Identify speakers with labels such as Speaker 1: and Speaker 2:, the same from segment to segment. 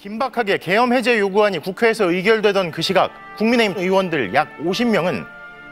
Speaker 1: 긴박하게 계엄 해제 요구안이 국회에서 의결되던 그 시각 국민의힘 의원들 약 50명은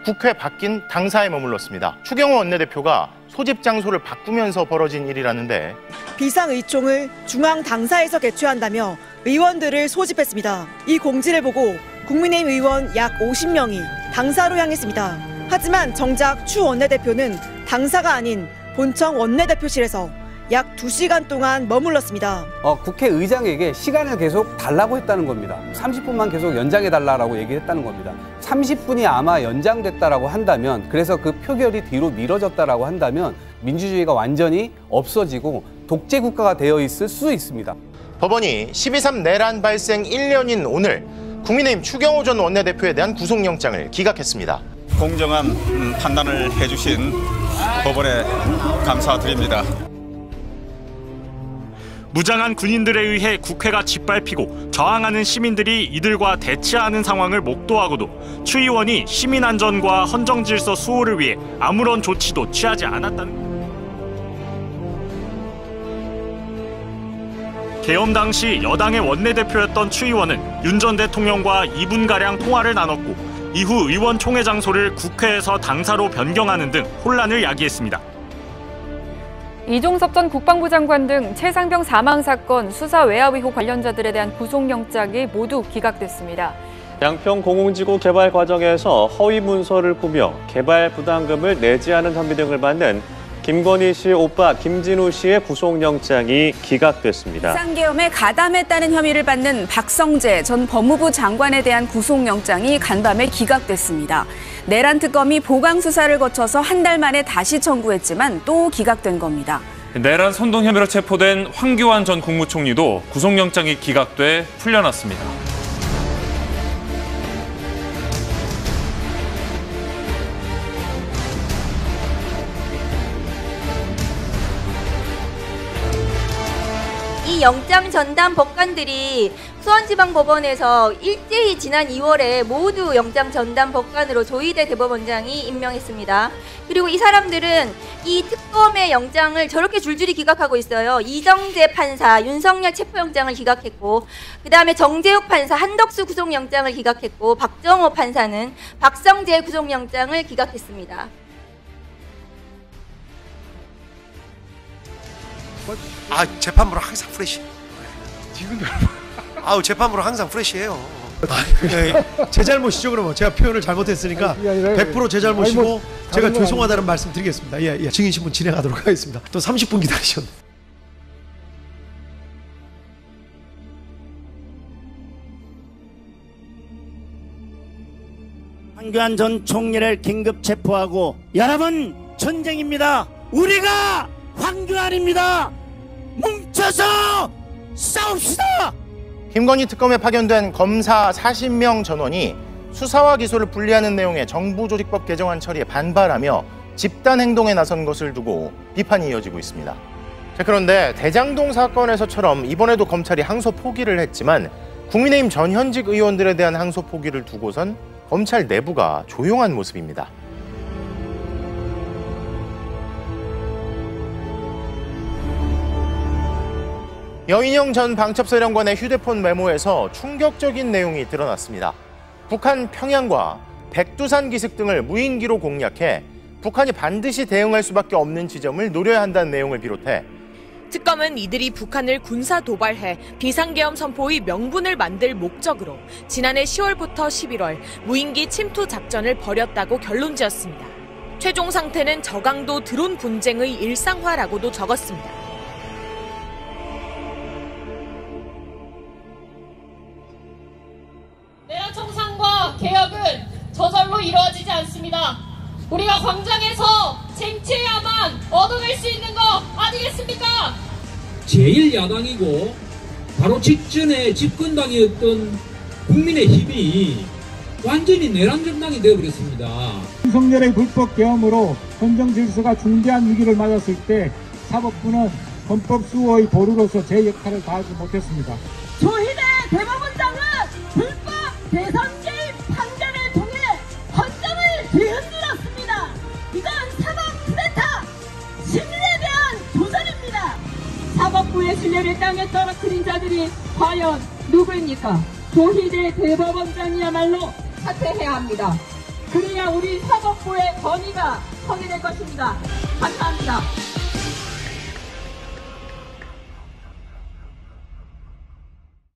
Speaker 1: 국회 밖인 당사에 머물렀습니다. 추경호 원내대표가 소집 장소를 바꾸면서 벌어진 일이라는데
Speaker 2: 비상의총을 중앙 당사에서 개최한다며 의원들을 소집했습니다. 이 공지를 보고 국민의힘 의원 약 50명이 당사로 향했습니다. 하지만 정작 추 원내대표는 당사가 아닌 본청 원내대표실에서 약 2시간 동안 머물렀습니다.
Speaker 3: 국회의장에게 시간을 계속 달라고 했다는 겁니다. 30분만 계속 연장해달라고 얘기했다는 겁니다. 30분이 아마 연장됐다라고 한다면, 그래서 그 표결이 뒤로 미뤄졌다라고 한다면 민주주의가 완전히 없어지고 독재 국가가 되어 있을 수 있습니다.
Speaker 1: 법원이 12.3 내란 발생 1년인 오늘 국민의힘 추경호 전 원내대표에 대한 구속영장을 기각했습니다.
Speaker 4: 공정한 판단을 해주신 법원에 감사드립니다.
Speaker 5: 무장한 군인들에 의해 국회가 짓밟히고 저항하는 시민들이 이들과 대치하는 상황을 목도하고도 추 의원이 시민 안전과 헌정 질서 수호를 위해 아무런 조치도 취하지 않았다는. 계엄 당시 여당의 원내대표였던 추 의원은 윤 전 대통령과 2분가량 통화를 나눴고 이후 의원총회 장소를 국회에서 당사로 변경하는 등 혼란을 야기했습니다.
Speaker 6: 이종섭 전 국방부 장관 등 최상병 사망 사건 수사 외압 의혹 관련자들에 대한 구속영장이 모두 기각됐습니다.
Speaker 7: 양평 공공지구 개발 과정에서 허위 문서를 꾸며 개발 부담금을 내지 않은 혐의 등을 받는 김건희 씨의 오빠 김진우 씨의 구속영장이 기각됐습니다.
Speaker 8: 비상계엄에 가담했다는 혐의를 받는 박성재 전 법무부 장관에 대한 구속영장이 간밤에 기각됐습니다. 내란 특검이 보강 수사를 거쳐서 한 달 만에 다시 청구했지만 또 기각된 겁니다.
Speaker 9: 내란 선동 혐의로 체포된 황교안 전 국무총리도 구속영장이 기각돼 풀려났습니다.
Speaker 10: 이 영장 전담 법관들이 수원지방법원에서 일제히 지난 2월에 모두 영장 전담 법관으로 조희대 대법원장이 임명했습니다. 그리고 이 사람들은 이 특검의 영장을 저렇게 줄줄이 기각하고 있어요. 이정재 판사, 윤석열 체포영장을 기각했고, 그 다음에 정재욱 판사, 한덕수 구속영장을 기각했고, 박정호 판사는 박성재 구속영장을 기각했습니다.
Speaker 11: 재판부로 항상 프레시. 지금 재판부로 항상 프레시해요.
Speaker 12: 제 잘못이죠, 그러면. 제가 표현을 잘못했으니까 100% 제 잘못이고 제가 죄송하다는 말씀 드리겠습니다. 증인신문 진행하도록 하겠습니다. 또 30분 기다리셨네.
Speaker 13: 황교안 전 총리를 긴급 체포하고, 여러분, 전쟁입니다. 우리가 황교안입니다. 뭉쳐서 싸웁시다.
Speaker 1: 김건희 특검에 파견된 검사 40명 전원이 수사와 기소를 분리하는 내용의 정부조직법 개정안 처리에 반발하며 집단 행동에 나선 것을 두고 비판이 이어지고 있습니다. 그런데 대장동 사건에서처럼 이번에도 검찰이 항소 포기를 했지만 국민의힘 전현직 의원들에 대한 항소 포기를 두고선 검찰 내부가 조용한 모습입니다. 여인영 전 방첩사령관의 휴대폰 메모에서 충격적인 내용이 드러났습니다. 북한 평양과 백두산 기습 등을 무인기로 공략해 북한이 반드시 대응할 수밖에 없는 지점을 노려야 한다는 내용을 비롯해
Speaker 14: 특검은 이들이 북한을 군사 도발해 비상계엄 선포의 명분을 만들 목적으로 지난해 10월부터 11월 무인기 침투 작전을 벌였다고 결론지었습니다. 최종 상태는 저강도 드론 분쟁의 일상화라고도 적었습니다.
Speaker 15: 내란 청산과 개혁은 저절로 이루어지지 않습니다. 우리가 광장에서 쟁취해야만 얻어낼 수 있는 거 아니겠습니까?
Speaker 16: 제1야당이고 바로 직전에 집권당이었던 국민의힘이 완전히 내란 정당이 되어버렸습니다.
Speaker 17: 윤석열의 불법 계엄으로 헌정 질서가 중대한 위기를 맞았을 때 사법부는 헌법 수호의 보루로서 제 역할을 다하지 못했습니다.
Speaker 18: 조희대 대법원장은 불법 대선 개입 판결을 통해 헌정을 뒤흔들었습니다. 이건 사법 쿠데타, 시민에 대한 도전입니다. 사법부의 신뢰를 땅에 떨어뜨린 자들이 과연 누구입니까? 조희대 대법원장이야말로 사퇴해야 합니다. 그래야 우리 사법부의 권위가 성립될 것입니다. 감사합니다.